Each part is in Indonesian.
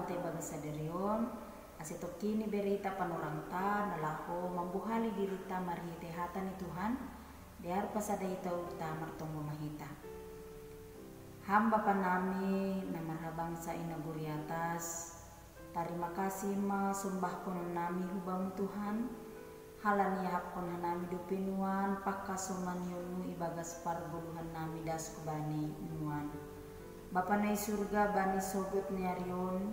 te bagasaderion aseto kini berita panorangta nalaho mambuhali dirita marhite hatan ni Tuhan diar pasada ita urta martombo mahita hamba panami na marhabangsa inaguri atas terima kasih ma sumbah konon nami hubang Tuhan halani hapon hanami dupinuan pakasomanionu ibagas parguluhan nami das kubani nuan Bapa na surga bani sogot niarion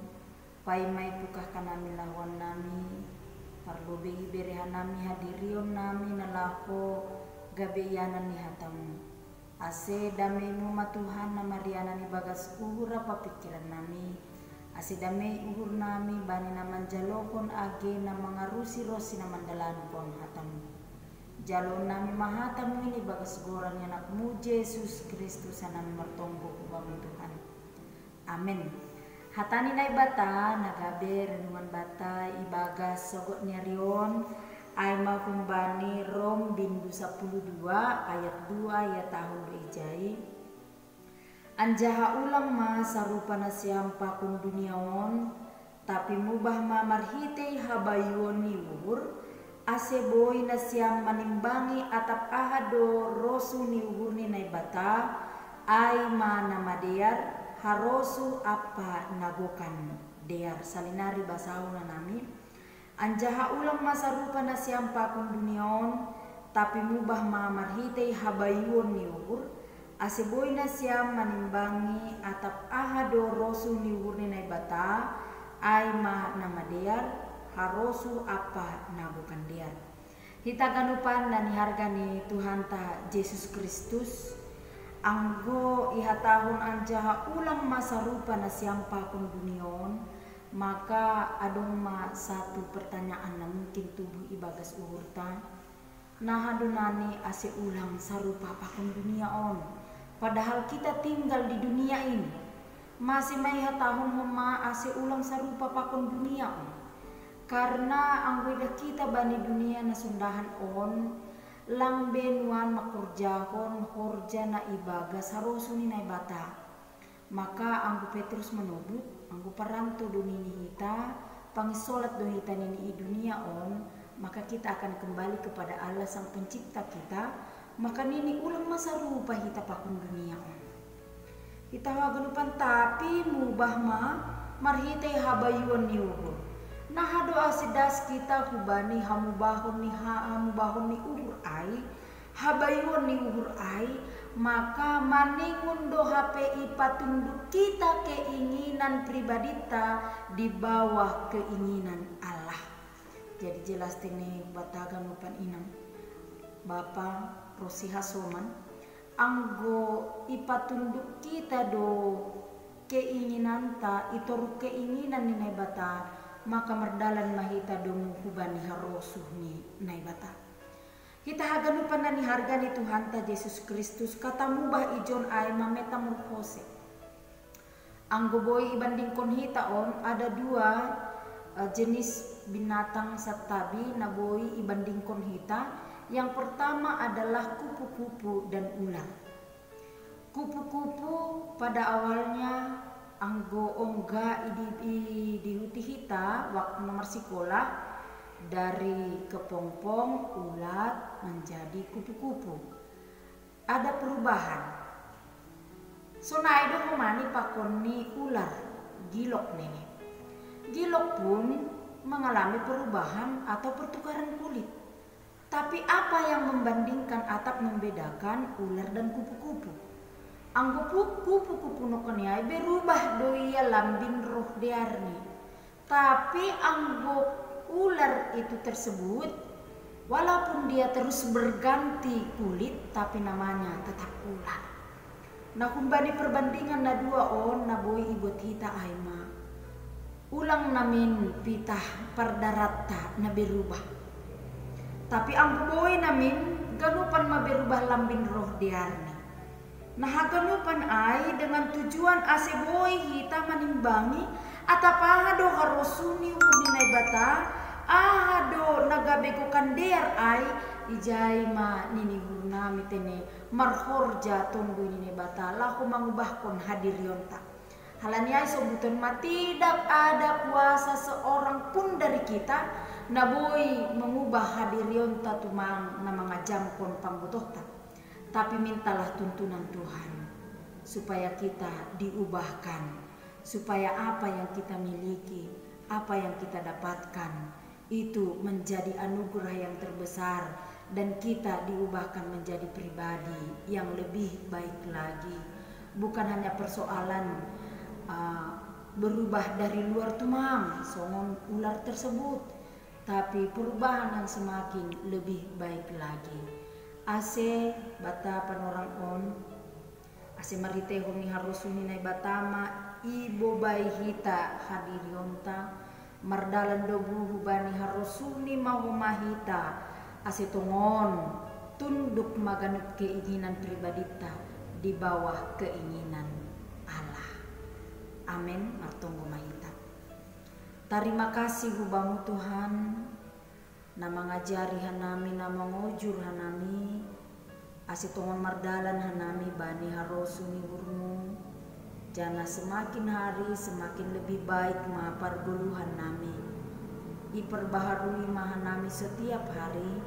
pai mai pukah kanami lawan nami parlobe iberehan nami hadirion nami nalako gabeyanan ni hatamu ase damaimu matuhan na mariana ni bagas uhur apa pikiran nami ase damai uhur nami bani na manjalokon age na mangarusi rosi na mandalan pon hatamu jalon nami mahatamu ini bagas goran anakmu Yesus Kristus anami martonggo kubang Tuhan amin hatani nai bata nagabe renungan bata ibagas sogot nyarion ay makumbani Rom bindu 12 ayat 2 ya tahun ijai anjaha ulang ma sarupa na siampa kun duniaon tapi mubah ma marhite habayuon ni uhur ase boy na siyang manimbangi atap ahado rosu ni uhur ni nai bata ay ma namadear harosu apa nagokan dear salinari basau na nami anjaha ulang masa rupa na siyampa kung duniaon tapi mubah ma marhitay habayuon ni uhur aseboy na siyam manimbangi atap ahado rosu ni uhur ni nai bata ay ma namadear harosu apa nagokan dear hitaganupan na ni harga ni Tuhan ta Yesus Kristus anggo iha tahun anjaha ulang masa rupa na siampa kung dunion maka adong ma satu pertanyaan na mungkin tubuh ibagas uhurta nah adunani ase ulang sarupa pa kung duniaon padahal kita tinggal di dunia ini masih may iha tahun ma ase ulang sarupa pa kung duniaon karena anggo ida kita bani dunia na sundahan on lang benuan makurjahon horja na ibagas harusuni na ibata maka anggo Petrus menubut anggo paranto dunini hita pangisolat do hita nini i dunia on maka kita akan kembali kepada Allah sang pencipta kita maka nini ulang masa rupa hita pakun dunia on hita waganupan tapi mubah ma marhite habayuan ni uhur nah doa sidas kita hubani hamubahon ni uhur ai habayuon ni uhur ai maka maningun do HPI patunduk kita keinginan pribadita di bawah keinginan Allah jadi jelas ini batagan lupan inang Bapa Rosi Hasoman anggo ipatunduk kita do keinginan ta itoruk keinginan ni bata maka merdalan mahita domu hubani harosuh ni naibata kita haganupan na ni harga ni Tuhan ta Yesus Kristus kata mubah ijon ay metamorfose anggo boy ibandingkon hita on ada dua jenis binatang satabi na boy ibandingkon hita yang pertama adalah kupu-kupu dan ular kupu-kupu pada awalnya anggo ongga di huti hita waktu nomor sekolah dari kepompong ulat menjadi kupu-kupu ada perubahan so naido humani pakoni ular gilok nene gilok pun mengalami perubahan atau pertukaran kulit tapi apa yang membandingkan atau membedakan ular dan kupu-kupu anggo kupu-kupu nokoniai berubah doia lambin roh diarni tapi anggo ular itu tersebut walaupun dia terus berganti kulit tapi namanya tetap ular nah kumbani perbandingan na dua on na boy ibut hita aima ulang namin pitah pardaratta na berubah tapi anggo boy namin ganupan maberubah lambin roh diarni nah haganupan ay dengan tujuan ase boy hita manimbangi atapahado harusuni uninay bata ahado nagabegokan dear ay ijay ma nini hurna mitene marhorja tunggu nini bata lahu mangubahkon hadirionta Halaniai sobuton tidak ada kuasa seorang pun dari kita naboi mengubah hadirion tatumang na mengajamkon pambutohta. Tapi mintalah tuntunan Tuhan supaya kita diubahkan, supaya apa yang kita miliki, apa yang kita dapatkan itu menjadi anugerah yang terbesar dan kita diubahkan menjadi pribadi yang lebih baik lagi. Bukan hanya persoalan berubah dari luar tumang songon ular tersebut, tapi perubahan yang semakin lebih baik lagi. Ase bata panorang on ase marite honi harusuni nai batama ibo bai hita hadirionta mardalan dobu hubani harusuni mahumahita ase tongon tunduk maganut keinginan pribadita di bawah keinginan Allah. Amin. Martonggo mahita. Terima kasih hubamu Tuhan, na mengajari hanami, na mengujur hanami, asitongon mardalan hanami bani harosuni hurmu. Jana semakin hari semakin lebih baik maparguluhan nami. Iperbaharui mahanami setiap hari.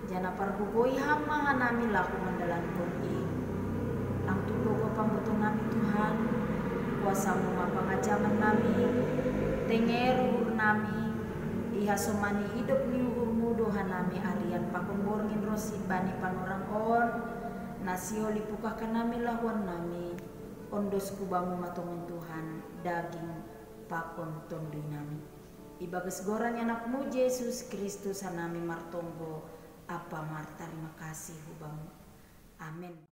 Jana pargugoi hama hanami laku mendalan koni. Lang tulogo pambuto nami Tuhan. Kuasa mga pangajaman nami, tengeru nami, ihasomani hidup ni hurmudo hanami arian pakumborngin rosi bani panurang on, nasio lipukakan nami lawan nami, ondos kubamu matongon Tuhan, daging pakon tondui nami. Ibagas gorang anakmu Yesus Kristus hanami martonggo apa terima kasih hubamu. Amin.